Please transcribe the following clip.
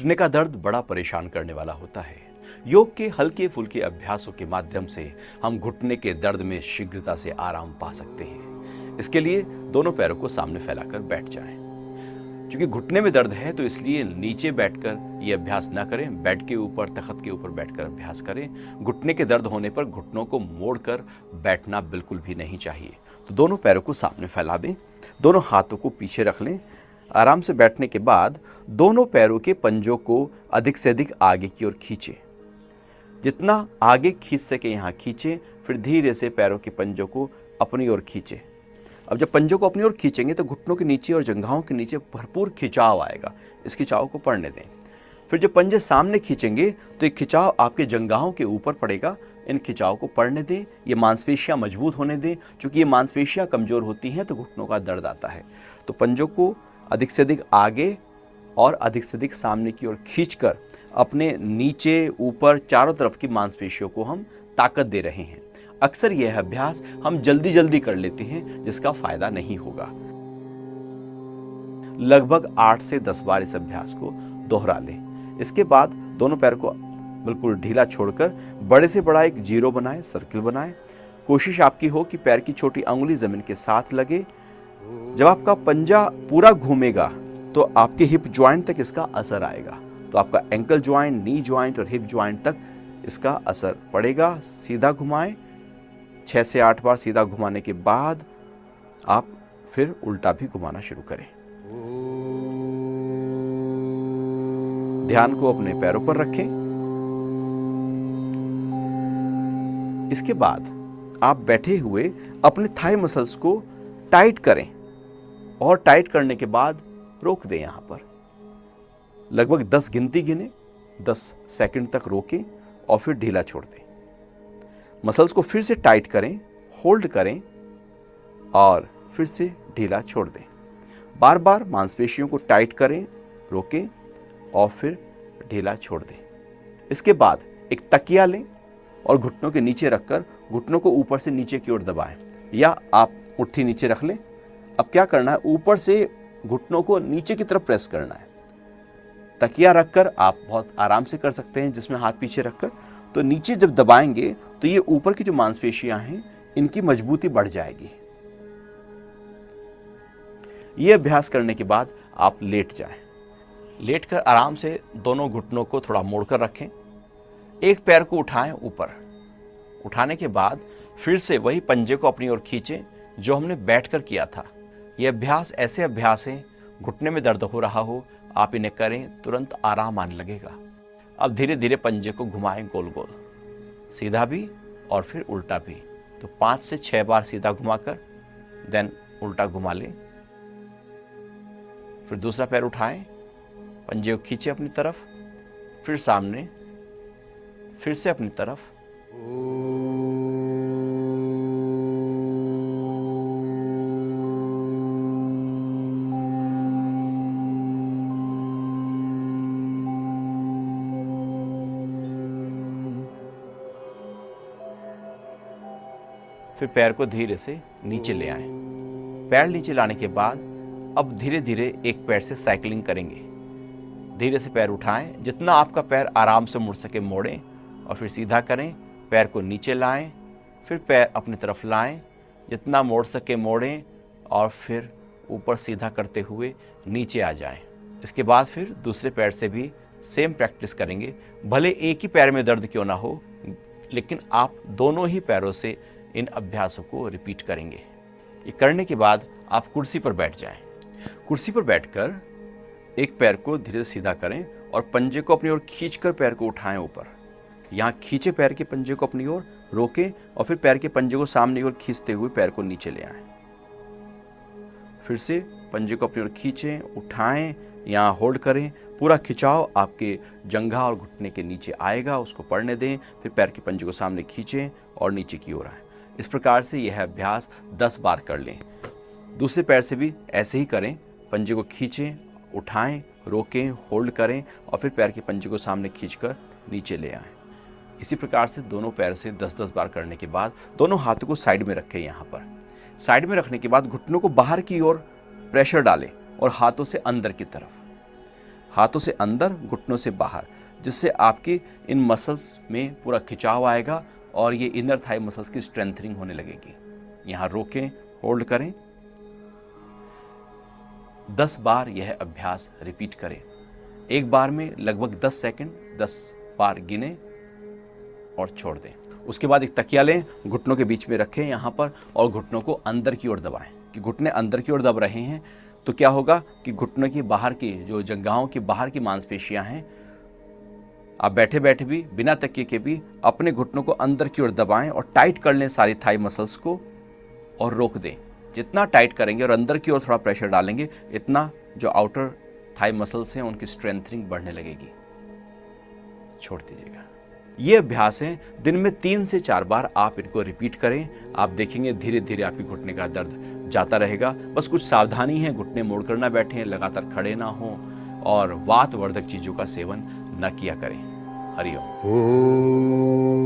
घुटने का दर्द बड़ा परेशान करने वाला होता है। योग के हल्के फुल्के अभ्यासों के माध्यम से हम घुटने के दर्द में शीघ्रता से आराम पा सकते हैं। इसके लिए दोनों पैरों को सामने फैलाकर बैठ जाएं। क्योंकि घुटने में दर्द है तो इसलिए नीचे बैठकर ये अभ्यास ना करें, बेड के ऊपर, तख्त के ऊपर बैठकर अभ्यास करें। घुटने के दर्द होने पर घुटनों को मोड़कर बैठना बिल्कुल भी नहीं चाहिए। तो दोनों पैरों को सामने फैला दें, दोनों हाथों को पीछे रख लें। आराम से बैठने के बाद दोनों पैरों के पंजों को अधिक से अधिक आगे की ओर खींचें। जितना आगे खींच सके यहाँ खींचें, फिर धीरे से पैरों के पंजों को अपनी ओर खींचें। अब जब पंजों को अपनी ओर खींचेंगे तो घुटनों के नीचे और जंघाओं के नीचे भरपूर खिंचाव आएगा। इस खिंचाव को पड़ने दें। फिर जब पंजे सामने खींचेंगे तो एक खिंचाव आपके जंघाओं के ऊपर पड़ेगा। इन खिंचाव को पड़ने दें। ये मांसपेशियां मजबूत होने दें। चूंकि ये मांसपेशियां कमजोर होती हैं तो घुटनों का दर्द आता है। तो पंजों को अधिक से अधिक आगे और अधिक से अधिक सामने की ओर खींचकर अपने नीचे, ऊपर, चारों तरफ की मांसपेशियों को हम ताकत दे रहे हैं। अक्सर यह अभ्यास हम जल्दी जल्दी कर लेते हैं, जिसका फायदा नहीं होगा। लगभग 8 से 10 बार इस अभ्यास को दोहरा लें। इसके बाद दोनों पैर को बिल्कुल ढीला छोड़कर बड़े से बड़ा एक जीरो बनाएं, सर्किल बनाएं। कोशिश आपकी हो कि पैर की छोटी अंगुली जमीन के साथ लगे। जब आपका पंजा पूरा घूमेगा तो आपके हिप ज्वाइंट तक इसका असर आएगा। तो आपका एंकल ज्वाइंट, नी ज्वाइंट और हिप ज्वाइंट तक इसका असर पड़ेगा। सीधा घुमाएं। 6 से 8 बार सीधा घुमाने के बाद आप फिर उल्टा भी घुमाना शुरू करें। ध्यान को अपने पैरों पर रखें। इसके बाद आप बैठे हुए अपने थाई मसल्स को टाइट करें और टाइट करने के बाद रोक दें। यहां पर लगभग 10 गिनती गिने, 10 सेकंड तक रोकें और फिर ढीला छोड़ दें। मसल्स को फिर से टाइट करें, होल्ड करें और फिर से ढीला छोड़ दें। बार बार मांसपेशियों को टाइट करें, रोकें और फिर ढीला छोड़ दें। इसके बाद एक तकिया लें और घुटनों के नीचे रखकर घुटनों को ऊपर से नीचे की ओर दबाएं, या आप मुट्ठी नीचे रख लें। अब क्या करना है, ऊपर से घुटनों को नीचे की तरफ प्रेस करना है। तकिया रखकर आप बहुत आराम से कर सकते हैं, जिसमें हाथ पीछे रखकर। तो नीचे जब दबाएंगे तो ये ऊपर की जो मांसपेशियां हैं इनकी मजबूती बढ़ जाएगी। ये अभ्यास करने के बाद आप लेट जाएं। लेटकर आराम से दोनों घुटनों को थोड़ा मोड़कर रखें। एक पैर को उठाएं ऊपर। उठाने के बाद फिर से वही पंजे को अपनी ओर खींचें जो हमने बैठकर किया था। यह अभ्यास ऐसे अभ्यास हैं, घुटने में दर्द हो रहा हो, आप इन्हें करें, तुरंत आराम आने लगेगा। अब धीरे धीरे पंजे को घुमाएं गोल गोल, सीधा भी और फिर उल्टा भी। तो 5 से 6 बार सीधा घुमाकर देन उल्टा घुमा लें। फिर दूसरा पैर उठाएं, पंजे को खींचे अपनी तरफ, फिर सामने, फिर से अपनी तरफ। फिर पैर को धीरे से नीचे ले आएं। पैर नीचे लाने के बाद अब धीरे धीरे एक पैर से साइकिलिंग करेंगे। धीरे से पैर उठाएं, जितना आपका पैर आराम से मुड़ सके मोड़ें और फिर सीधा करें। पैर को नीचे लाएं, फिर पैर अपनी तरफ लाएं, जितना मोड़ सके मोड़ें और फिर ऊपर सीधा करते हुए नीचे आ जाएं। इसके बाद फिर दूसरे पैर से भी सेम प्रैक्टिस करेंगे। भले एक ही पैर में दर्द क्यों ना हो, लेकिन आप दोनों ही पैरों से इन अभ्यासों को रिपीट करेंगे। ये करने के बाद आप कुर्सी पर बैठ जाएं। कुर्सी पर बैठकर एक पैर को धीरे से सीधा करें और पंजे को अपनी ओर खींचकर पैर को उठाएं ऊपर। यहाँ खींचे पैर के पंजे को अपनी ओर, रोकें और फिर पैर के पंजे को सामने की ओर खींचते हुए पैर को नीचे ले आएं। फिर से पंजे को अपनी ओर खींचें, उठाएं, यहाँ होल्ड करें। पूरा खिंचाव आपके जंघा और घुटने के नीचे आएगा, उसको पड़ने दें। फिर पैर के पंजे को सामने खींचें और नीचे की ओर आएं। इस प्रकार से यह अभ्यास 10 बार कर लें। दूसरे पैर से भी ऐसे ही करें। पंजे को खींचें, उठाएं, रोकें, होल्ड करें और फिर पैर के पंजे को सामने खींचकर नीचे ले आएं। इसी प्रकार से दोनों पैर से 10-10 बार करने के बाद दोनों हाथों को साइड में रखें। यहाँ पर साइड में रखने के बाद घुटनों को बाहर की ओर प्रेशर डालें और हाथों से अंदर की तरफ। हाथों से अंदर, घुटनों से बाहर, जिससे आपकी इन मसल्स में पूरा खिंचाव आएगा और ये इनर थाई मसल्स की स्ट्रेंथनिंग होने लगेगी। यहाँ रोकें, होल्ड करें, 10 बार यह अभ्यास रिपीट करें। एक बार में लगभग 10 सेकंड 10 बार गिने और छोड़ दें। उसके बाद एक तकिया लें, घुटनों के बीच में रखें यहाँ पर, और घुटनों को अंदर की ओर दबाएं। कि घुटने अंदर की ओर दब रहे हैं तो क्या होगा कि घुटनों की बाहर की जो जंघाओं की बाहर की मांसपेशियां हैं, आप बैठे बैठे भी बिना तकिए के भी अपने घुटनों को अंदर की ओर दबाएं और टाइट कर लें सारी थाई मसल्स को और रोक दें। जितना टाइट करेंगे और अंदर की ओर थोड़ा प्रेशर डालेंगे, इतना जो आउटर थाई मसल्स हैं उनकी स्ट्रेंथनिंग बढ़ने लगेगी। छोड़ दीजिएगा। ये अभ्यास है, दिन में 3 से 4 बार आप इनको रिपीट करें। आप देखेंगे धीरे धीरे आपके घुटने का दर्द जाता रहेगा। बस कुछ सावधानी है, घुटने मोड़ कर ना बैठें, लगातार खड़े ना हों और वातवर्धक चीज़ों का सेवन न किया करें। हरिओम।